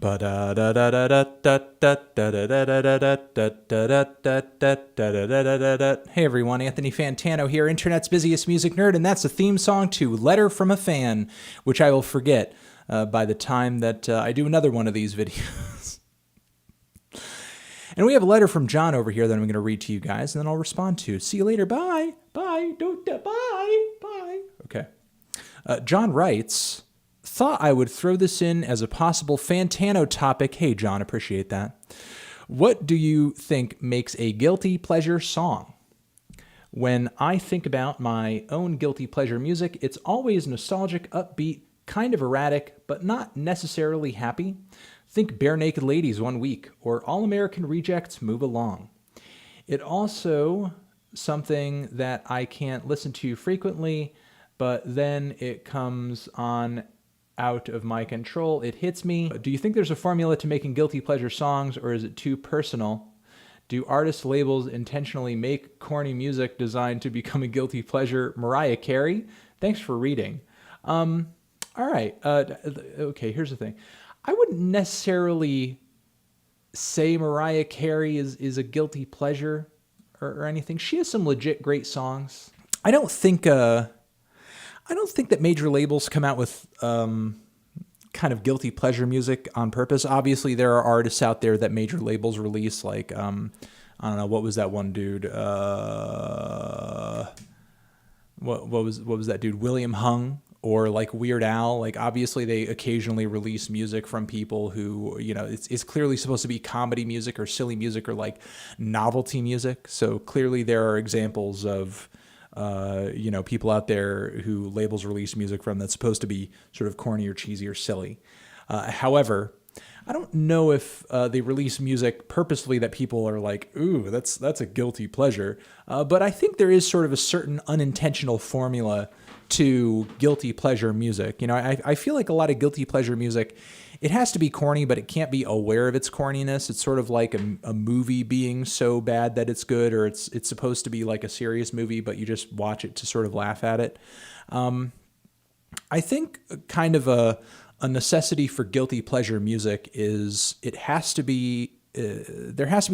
Hey everyone, Anthony Fantano here, internet's busiest music nerd, and that's the theme song to Letter from a Fan, which I will forget by the time that I do another one of these videos. And we have a letter from John over here that I'm going to read to you guys, and then I'll respond to. See you later. Bye. Bye. Bye. Okay. John writes, thought I would throw this in as a possible Fantano topic. Hey, John, appreciate that. What do you think makes a guilty pleasure song? When I think about my own guilty pleasure music, it's always nostalgic, upbeat, kind of erratic, but not necessarily happy. Think Bare Naked Ladies One Week or All American Rejects Move Along. It also something that I can't listen to frequently, but then it comes on out of my control. It hits me. Do you think there's a formula to making guilty pleasure songs, or is it too personal? Do artist labels intentionally make corny music designed to become a guilty pleasure? Mariah Carey? Thanks for reading. All right. Okay, here's the thing. I wouldn't necessarily say Mariah Carey is a guilty pleasure or anything. She has some legit great songs. I don't think that major labels come out with kind of guilty pleasure music on purpose. Obviously, there are artists out there that major labels release, like I don't know, what was that one dude? What was that dude? William Hung. Or like Weird Al, like obviously they occasionally release music from people who, you know, it's clearly supposed to be comedy music or silly music or like novelty music. So clearly there are examples of, people out there who labels release music from that's supposed to be sort of corny or cheesy or silly. However, I don't know if they release music purposefully that people are like, ooh, that's a guilty pleasure. But I think there is sort of a certain unintentional formula to guilty pleasure music. You know, I feel like a lot of guilty pleasure music, it has to be corny, but it can't be aware of its corniness. It's sort of like a movie being so bad that it's good, or it's supposed to be like a serious movie, but you just watch it to sort of laugh at it. I think kind of a necessity for guilty pleasure music is there has to be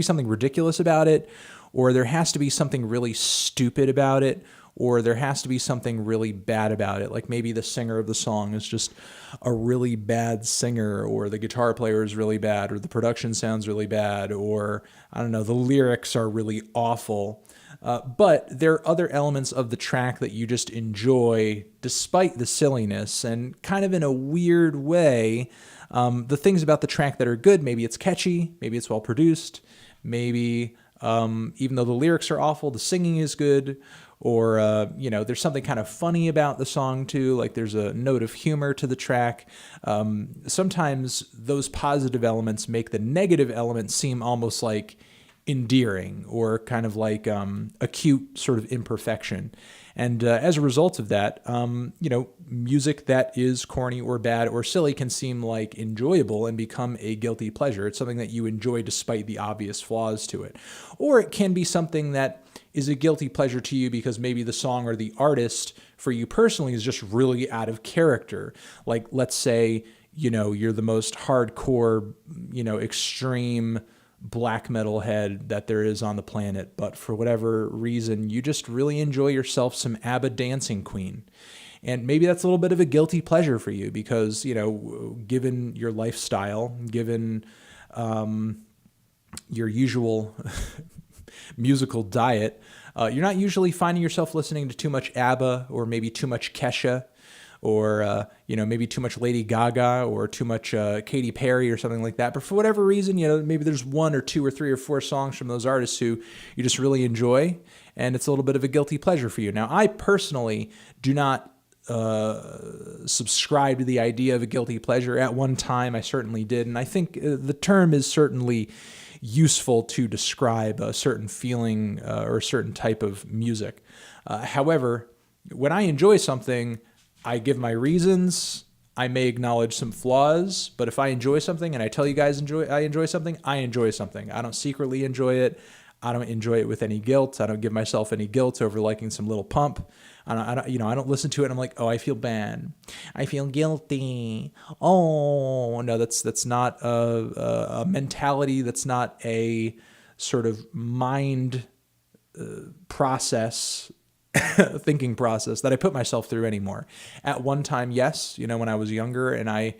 something ridiculous about it, or there has to be something really stupid about it, or there has to be something really bad about it. Like maybe the singer of the song is just a really bad singer, or the guitar player is really bad, or the production sounds really bad, or I don't know, the lyrics are really awful. But there are other elements of the track that you just enjoy despite the silliness, and kind of in a weird way, the things about the track that are good, maybe it's catchy, maybe it's well produced, maybe even though the lyrics are awful, the singing is good, or, there's something kind of funny about the song too, like there's a note of humor to the track. Sometimes those positive elements make the negative elements seem almost like endearing, or kind of like a cute sort of imperfection. And as a result of that, music that is corny or bad or silly can seem like enjoyable and become a guilty pleasure. It's something that you enjoy despite the obvious flaws to it. Or it can be something that is a guilty pleasure to you because maybe the song or the artist for you personally is just really out of character. Like, let's say, you're the most hardcore, extreme black metal head that there is on the planet, but for whatever reason, you just really enjoy yourself some ABBA Dancing Queen. And maybe that's a little bit of a guilty pleasure for you because, given your lifestyle, given your usual musical diet, you're not usually finding yourself listening to too much ABBA, or maybe too much Kesha, or maybe too much Lady Gaga, or too much Katy Perry or something like that. But for whatever reason, maybe there's one or two or three or four songs from those artists who you just really enjoy, and it's a little bit of a guilty pleasure for you. Now, I personally do not subscribe to the idea of a guilty pleasure. At one time, I certainly did, and I think the term is certainly useful to describe a certain feeling or a certain type of music. However, when I enjoy something, I give my reasons. I may acknowledge some flaws, but if I enjoy something and I tell you guys I enjoy something, I enjoy something. I don't secretly enjoy it. I don't enjoy it with any guilt. I don't give myself any guilt over liking some Little Pump. I don't listen to it and I'm like, oh, I feel bad. I feel guilty. Oh, no, that's not a mentality. That's not a sort of mind process, thinking process that I put myself through anymore. At one time, yes, when I was younger and I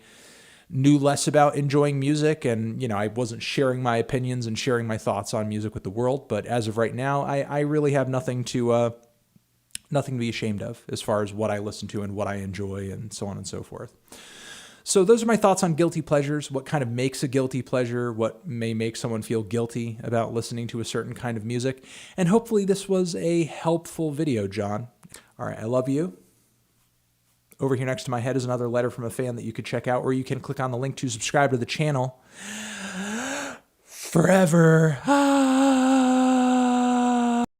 knew less about enjoying music and, I wasn't sharing my opinions and sharing my thoughts on music with the world. But as of right now, I really have nothing to be ashamed of as far as what I listen to and what I enjoy and so on and so forth. So those are my thoughts on guilty pleasures, what kind of makes a guilty pleasure, what may make someone feel guilty about listening to a certain kind of music. And hopefully this was a helpful video, John. All right, I love you. Over here next to my head is another letter from a fan that you could check out, or you can click on the link to subscribe to the channel forever.